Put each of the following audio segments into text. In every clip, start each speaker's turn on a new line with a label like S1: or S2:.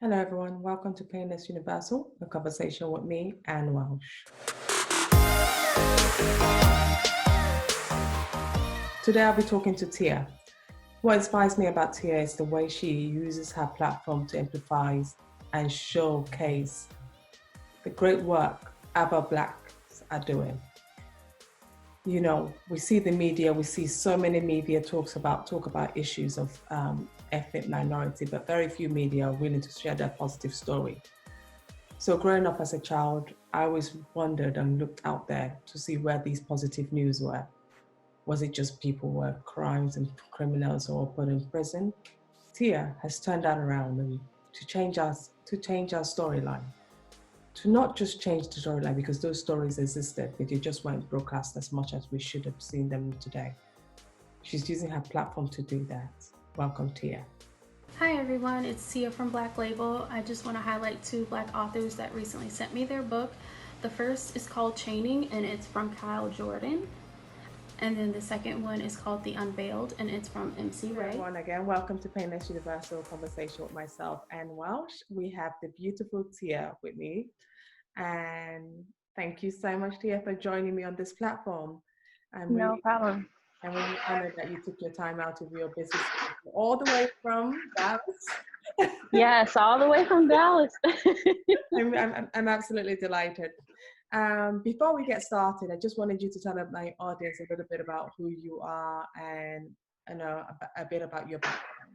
S1: Hello, everyone. Welcome to Painless Universal, a conversation with me, Anne Welsh. Today, I'll be talking to Tia. What inspires me about Tia is the way she uses her platform to amplify and showcase the great work other Blacks are doing. You know, we see the media, we see so many media talk about issues of ethnic minority, but very few media are willing to share their positive story. So growing up as a child, I always wondered and looked out there to see where these positive news were. Was it just people were crimes and criminals or put in prison? Tia has turned that around and to change our storyline. To not just change the storyline because those stories existed, but they just weren't broadcast as much as we should have seen them today. She's using her platform to do that. Welcome, Tia.
S2: Hi everyone, it's Tia from Black Label. I just want to highlight two Black authors that recently sent me their book. The first is called Chaining and it's from Kyle Jordan. And then the second one is called The Unveiled and it's from MC Ray.
S1: Everyone, again, welcome to Painless Universal Conversation with myself, Anne Welsh. We have the beautiful Tia with me. And thank you so much, Tia, for joining me on this platform.
S2: No problem.
S1: I'm really honored that you took your time out of your busy schedule all the way from Dallas.
S2: Yes, all the way from Dallas.
S1: I'm absolutely delighted. Before we get started, I just wanted you to tell my audience a little bit about who you are and a bit about your background.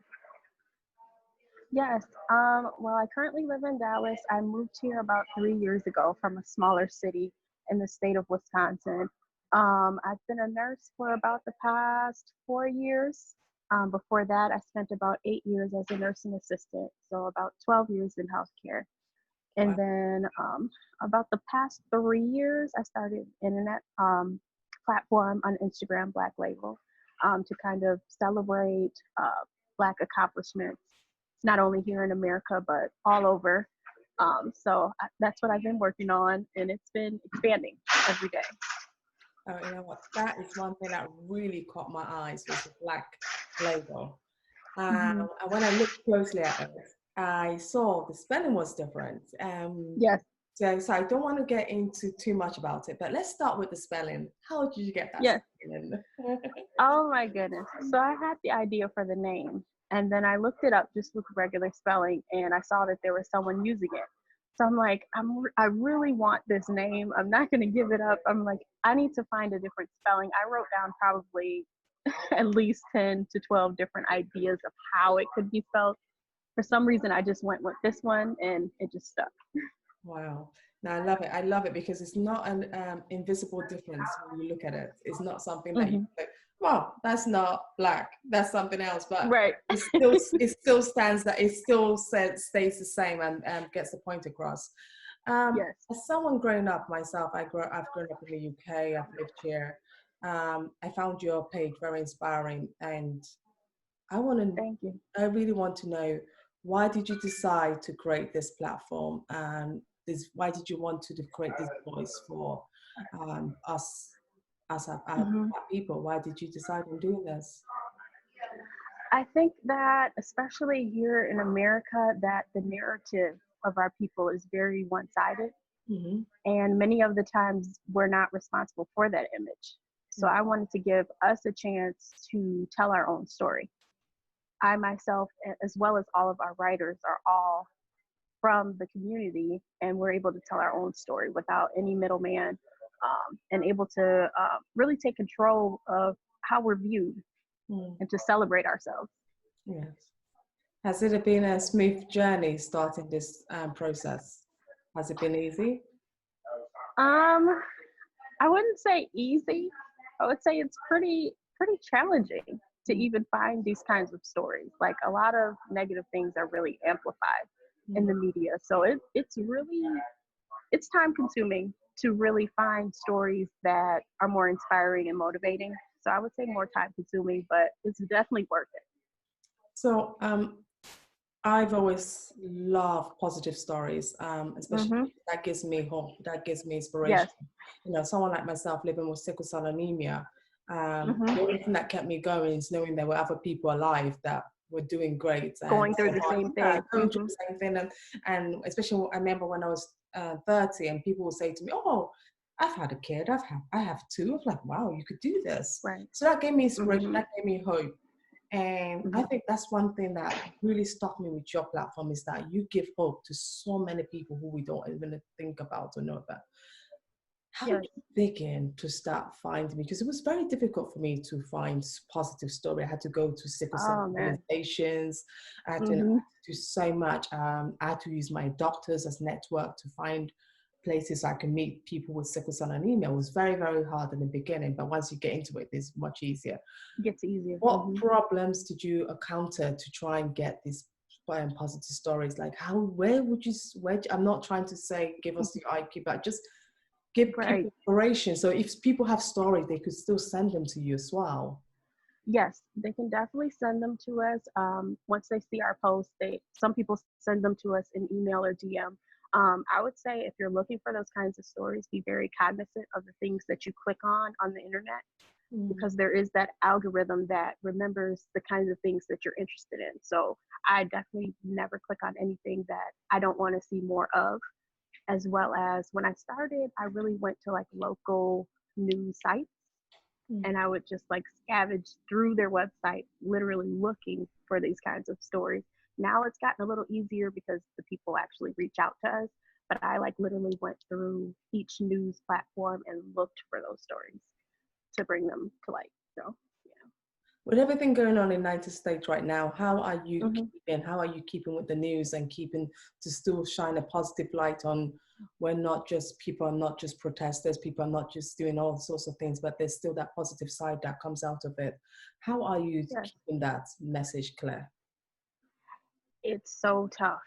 S2: Yes. Well, I currently live in Dallas. I moved here about 3 years ago from a smaller city in the state of Wisconsin. I've been a nurse for about the past 4 years. Before that, I spent about 8 years as a nursing assistant, so about 12 years in healthcare. And then about the past 3 years, I started an internet platform on Instagram, Black Label, to kind of celebrate Black accomplishments, not only here in America, but all over. So that's what I've been working on, and it's been expanding every day.
S1: Oh, you know what? That is one thing that really caught my eyes was the Black Label. And when I looked closely at it, I saw the spelling was different.
S2: Yes.
S1: So I don't want to get into too much about it, but let's start with the spelling. How did you get that
S2: Yes.
S1: spelling?
S2: Oh my goodness. So I had the idea for the name, and then I looked it up just with regular spelling, and I saw that there was someone using it. So I'm like, I really want this name. I'm not going to give it up. I'm like, I need to find a different spelling. I wrote down probably at least 10 to 12 different ideas of how it could be spelled. For some reason, I just went with this one and it just stuck.
S1: Wow. Now I love it. I love it because it's not an invisible difference when you look at it. It's not something that you like, well, that's not Black. That's something else. But
S2: right.
S1: it still stands that it still stays the same and gets the point across.
S2: Yes.
S1: As someone growing up myself, I've grown up in the UK. I've lived here. I found your page very inspiring, and
S2: Thank you.
S1: I really want to know, why did you decide to create this platform? Why did you want to create this voice for us as people? Why did you decide on doing this?
S2: I think that especially here in America, that the narrative of our people is very one-sided. And many of the times we're not responsible for that image. So I wanted to give us a chance to tell our own story. I myself, as well as all of our writers, are all from the community, and we're able to tell our own story without any middleman, and able to really take control of how we're viewed and to celebrate ourselves.
S1: Yes. Has it been a smooth journey starting this process? Has it been easy?
S2: I wouldn't say easy. I would say it's pretty challenging to even find these kinds of stories. Like, a lot of negative things are really amplified in the media. So it's time consuming to really find stories that are more inspiring and motivating. So I would say more time consuming, but it's definitely worth it.
S1: So I've always loved positive stories, especially that gives me hope, that gives me inspiration.
S2: Yes.
S1: You know, someone like myself living with sickle cell anemia, the only thing that kept me going is knowing there were other people alive that were doing great and
S2: Going through the same thing.
S1: going through the same thing. And especially I remember when I was 30 and people would say to me, oh, I've had a kid, I have two. I'm like, wow, you could do this.
S2: Right.
S1: So that gave me inspiration,
S2: Mm-hmm.
S1: that gave me hope. And I think that's one thing that really stuck me with your platform is that you give hope to so many people who we don't even think about or know about. How
S2: Yes.
S1: did you begin to start finding me? Because it was very difficult for me to find positive story. I had to go to sickle cell
S2: Oh man.
S1: organizations. I had to,
S2: Mm-hmm.
S1: do so much. I had to use my doctors as network to find places I can meet people with sickle cell and email. It was very, very hard in the beginning, but once you get into it, it's much easier.
S2: Gets easier.
S1: What problems did you encounter to try and get these positive stories? Like I'm not trying to say give us the IQ, but just give
S2: Right.
S1: people inspiration. So if people have stories, they could still send them to you as well.
S2: Yes, they can definitely send them to us. Once they see our post, some people send them to us in email or DM. I would say if you're looking for those kinds of stories, be very cognizant of the things that you click on the internet, because there is that algorithm that remembers the kinds of things that you're interested in. So I definitely never click on anything that I don't want to see more of. As well as when I started, I really went to like local news sites and I would just like scavenge through their website, literally looking for these kinds of stories. Now it's gotten a little easier because the people actually reach out to us, but I like literally went through each news platform and looked for those stories to bring them to light. So,
S1: With everything going on in the United States right now, how are you
S2: yeah.
S1: keeping? How are you keeping with the news and keeping to still shine a positive light on when not just people are not just protesters, people are not just doing all sorts of things, but there's still that positive side that comes out of it. How are you
S2: Yes,
S1: keeping that message clear?
S2: it's so tough.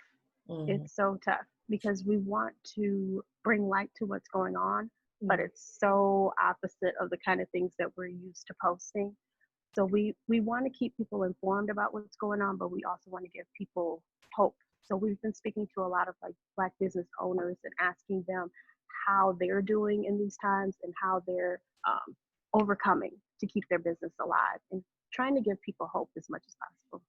S1: Mm,
S2: It's so tough because we want to bring light to what's going on, but
S1: mm,
S2: it's so opposite of the kind of things that we're used to posting. So we want to keep people informed about what's going on, but we also want to give people hope. So we've been speaking to a lot of like Black business owners and asking them how they're doing in these times and how they're overcoming to keep their business alive and trying to give people hope as much as possible.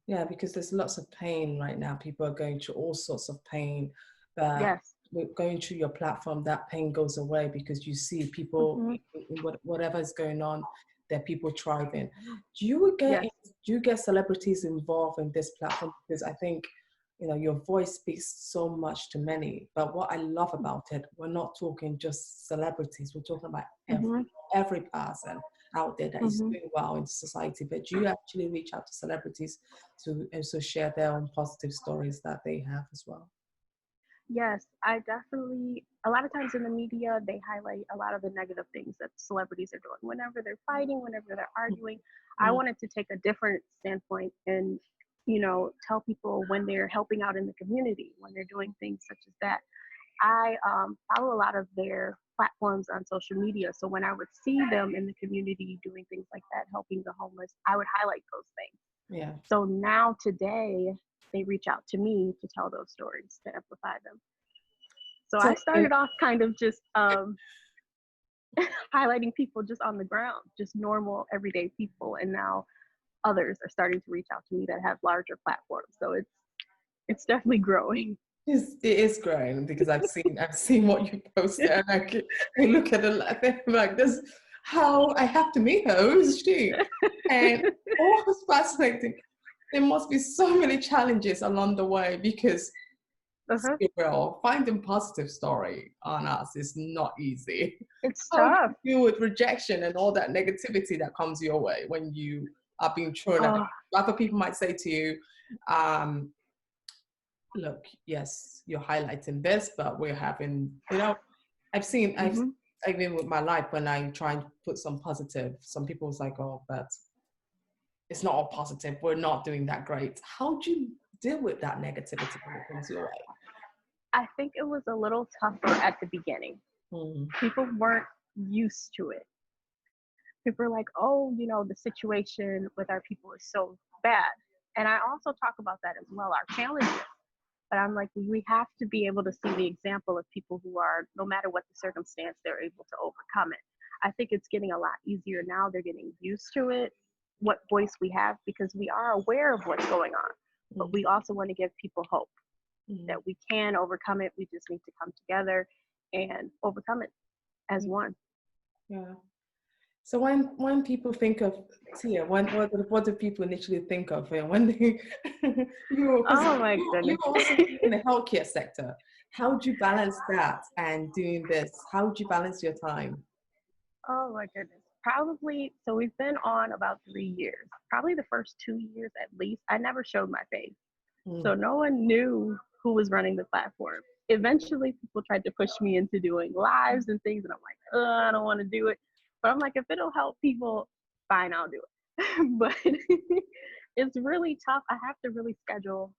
S1: yeah, because there's lots of pain right now. People are going through all sorts of pain, but
S2: Yes.
S1: going through your platform, that pain goes away because you see people
S2: Hmm.
S1: in whatever is going on, there are people thriving. Do
S2: Yes.
S1: you get celebrities involved in this platform? Because I think, your voice speaks so much to many. But what I love about it, we're not talking just celebrities. We're talking about
S2: Hmm.
S1: every person out there that is
S2: Hmm.
S1: doing well in society. But do you actually reach out to celebrities to also share their own positive stories that they have as well?
S2: Yes, I definitely, a lot of times in the media, they highlight a lot of the negative things that celebrities are doing. Whenever they're fighting, whenever they're arguing, I
S1: Mm,
S2: wanted to take a different standpoint and, tell people when they're helping out in the community, when they're doing things such as that. I follow a lot of their platforms on social media. So when I would see them in the community doing things like that, helping the homeless, I would highlight those things.
S1: yeah.
S2: So now today, they reach out to me to tell those stories, to amplify them. So
S1: So,
S2: I started off kind of just highlighting people just on the ground, just normal everyday people, and now others are starting to reach out to me that have larger platforms. So it's definitely growing.
S1: it is growing because I've seen what you posted and I look at it like this, how I have to meet her. Who is she? And oh, it's fascinating. There must be so many challenges along the way because
S2: Uh-huh.
S1: well, finding positive story on us is not easy.
S2: It's
S1: How do
S2: tough.
S1: you deal with rejection and all that negativity that comes your way when you are being thrown at?
S2: Oh,
S1: Other people might say to you, um, look, yes, you're highlighting this, but we're having, I've
S2: hmm.
S1: even with my life when I try and put some positive, some people's like, oh, but it's not all positive. We're not doing that great. How do you deal with that negativity when it comes your way?
S2: I think it was a little tougher at the beginning.
S1: Mm,
S2: People weren't used to it. People are like, oh, the situation with our people is so bad. And I also talk about that as well, our challenges. But I'm like, we have to be able to see the example of people who are, no matter what the circumstance, they're able to overcome it. I think it's getting a lot easier now. They're getting used to it. what voice we have, because we are aware of what's going on, but we also want to give people hope that we can overcome it. We just need to come together and overcome it as one.
S1: Yeah. So when people think of Tia, what do people initially think of when they because
S2: Oh my
S1: you
S2: goodness.
S1: also in the healthcare sector? How do you balance that and doing this? How would you balance your time?
S2: Oh my goodness. Probably, so we've been on about 3 years. Probably the first 2 years at least, I never showed my face. So no one knew who was running the platform. Eventually, people tried to push me into doing lives and things, and I'm like, I don't want to do it. But I'm like, if it'll help people, fine, I'll do it. But it's really tough. I have to really schedule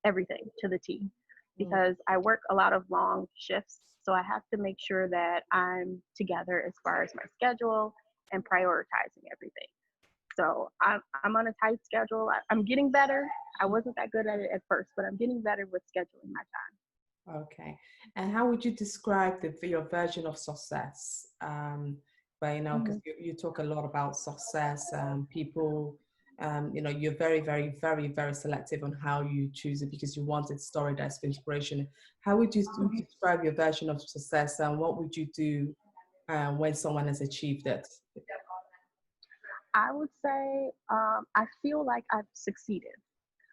S2: everything to the T because I work a lot of long shifts. So I have to make sure that I'm together as far as my schedule and prioritizing everything. So I'm on a tight schedule. I'm getting better. I wasn't that good at it at first, but I'm getting better with scheduling my time.
S1: Okay. And how would you describe your version of success? But because you talk a lot about success, people, you're very, very, very, very selective on how you choose it because you want a story that's inspiration. How would you describe your version of success, and what would you do when someone has achieved it?
S2: I would say I feel like I've succeeded.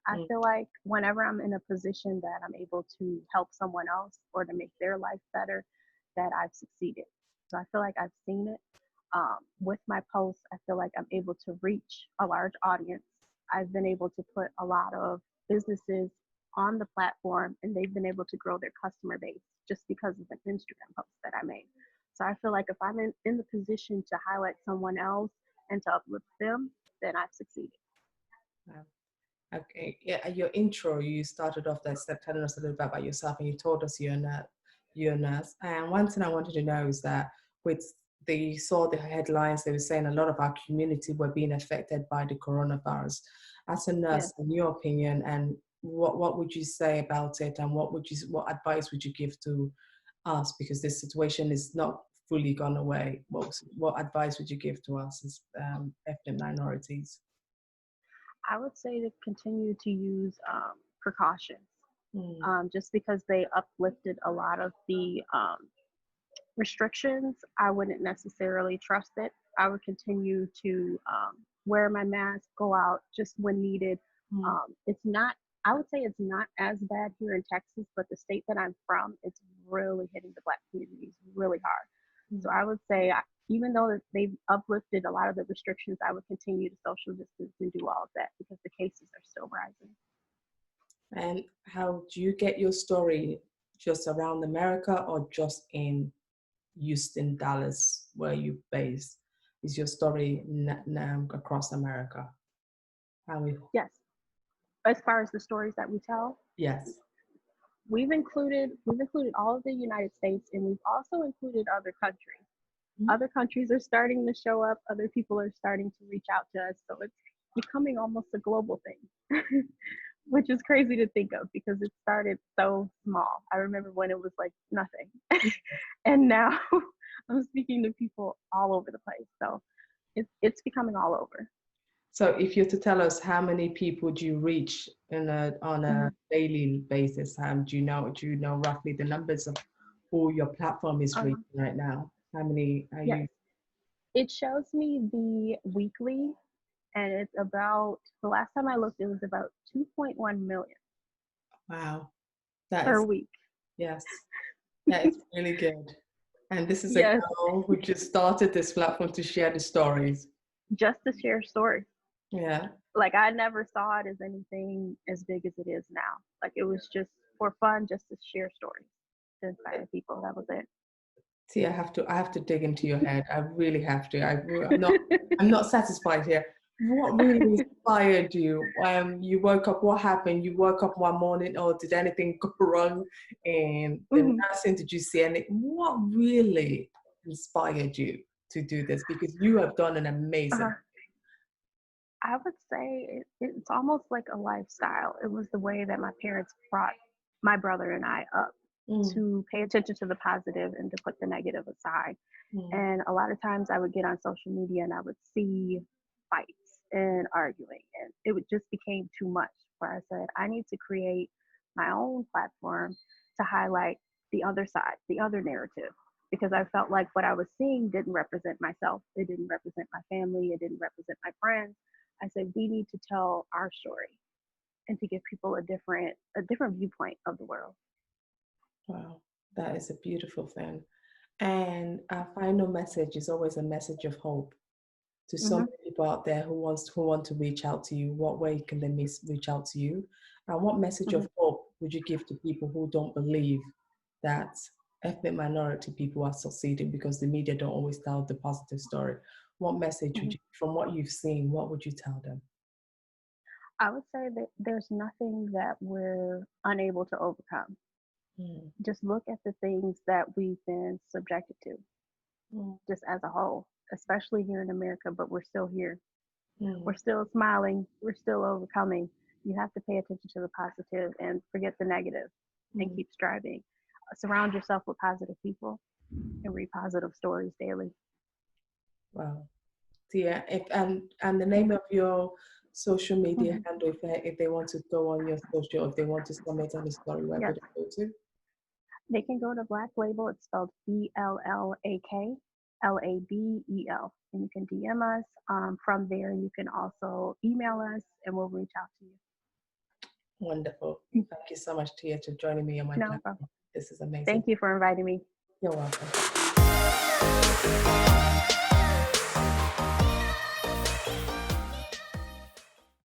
S2: I feel like whenever I'm in a position that I'm able to help someone else or to make their life better, that I've succeeded. So I feel like I've seen it. With my posts, I feel like I'm able to reach a large audience. I've been able to put a lot of businesses on the platform, and they've been able to grow their customer base just because of an Instagram post that I made. So I feel like if I'm in the position to highlight someone else and to uplift them, then I've succeeded.
S1: Wow. Okay, yeah, your intro, you started off that step telling us a little bit about yourself, and you told us you're a nurse. And one thing I wanted to know is that they saw the headlines, they were saying a lot of our community were being affected by the coronavirus. As a nurse, in your opinion, and what would you say about it, and what advice would you give to us, because this situation is not fully gone away? What advice would you give to us as ethnic minorities?
S2: I would say to continue to use precautions, just because they uplifted a lot of the restrictions. I wouldn't necessarily trust it. I would continue to wear my mask, go out just when needed. It's not, I would say it's not as bad here in Texas, but the state that I'm from, it's really hitting the Black communities really hard. So I would say, even though they've uplifted a lot of the restrictions, I would continue to social distance and do all of that because the cases are still rising.
S1: And how do you get your story, just around America or just in Houston, Dallas, where you based? Is your story now across America?
S2: Yes. As far as the stories that we tell,
S1: Yes.
S2: we've included all of the United States, and we've also included other countries. Other countries are starting to show up. Other people are starting to reach out to us. So it's becoming almost a global thing, which is crazy to think of because it started so small. I remember when it was like nothing. And now I'm speaking to people all over the place. So it's becoming all over.
S1: So if you're to tell us how many people do you reach on a daily basis, do you know roughly the numbers of who your platform is reaching right now? How many are you?
S2: It shows me the weekly, and it's about, the last time I looked, it was about 2.1 million.
S1: Wow. That
S2: per
S1: is,
S2: week.
S1: yes, that is really good. And this is a
S2: Yes,
S1: girl who just started this platform to share the stories.
S2: just to share stories.
S1: Yeah.
S2: Like, I never saw it as anything as big as it is now. Like, it was just for fun, just to share stories to inspire people. That was it.
S1: See, I have to dig into your head. I really have to. I'm not satisfied here. What really inspired you? You woke up. What happened? You woke up one morning, or did anything go wrong in the nursing? Did you see any? What really inspired you to do this? Because you have done an amazing.
S2: I would say it's almost like a lifestyle. It was the way that my parents brought my brother and I up to pay attention to the positive and to put the negative aside. And a lot of times I would get on social media and I would see fights. and arguing. And just became too much where I said, I need to create my own platform to highlight the other side, the other narrative, because I felt like what I was seeing didn't represent myself. It didn't represent my family. It didn't represent my friends. I said, we need to tell our story and to give people a different viewpoint of the world.
S1: Wow, that is a beautiful thing. And our final message is always a message of hope to so
S2: Hmm.
S1: many people out there who want to reach out to you. What way can they reach out to you? And what message
S2: Hmm.
S1: of hope would you give to people who don't believe that ethnic minority people are succeeding because the media don't always tell the positive story? What message would
S2: Hmm.
S1: you, from what you've seen, what would you tell them?
S2: I would say that there's nothing that we're unable to overcome.
S1: Mm,
S2: Just look at the things that we've been subjected to,
S1: mm,
S2: just as a whole, especially here in America, but we're still here. We're
S1: mm,
S2: still smiling. We're still overcoming. You have to pay attention to the positive and forget the negative and
S1: mm.
S2: keep striving. Surround yourself with positive people and read positive stories daily.
S1: Wow. Tia, and the name of your social media
S2: Mhm.
S1: handle, if they want to go on your social, if they want to submit on the story, where
S2: Yes,
S1: would they go to?
S2: they can go to Black Label. It's spelled BLLAKLABEL. And you can DM us. From there, you can also email us and we'll reach out to
S1: Wonderful.
S2: you.
S1: Thank you so much, Tia, for joining me on my
S2: No problem.
S1: platform. This is amazing.
S2: Thank you for inviting me.
S1: You're welcome.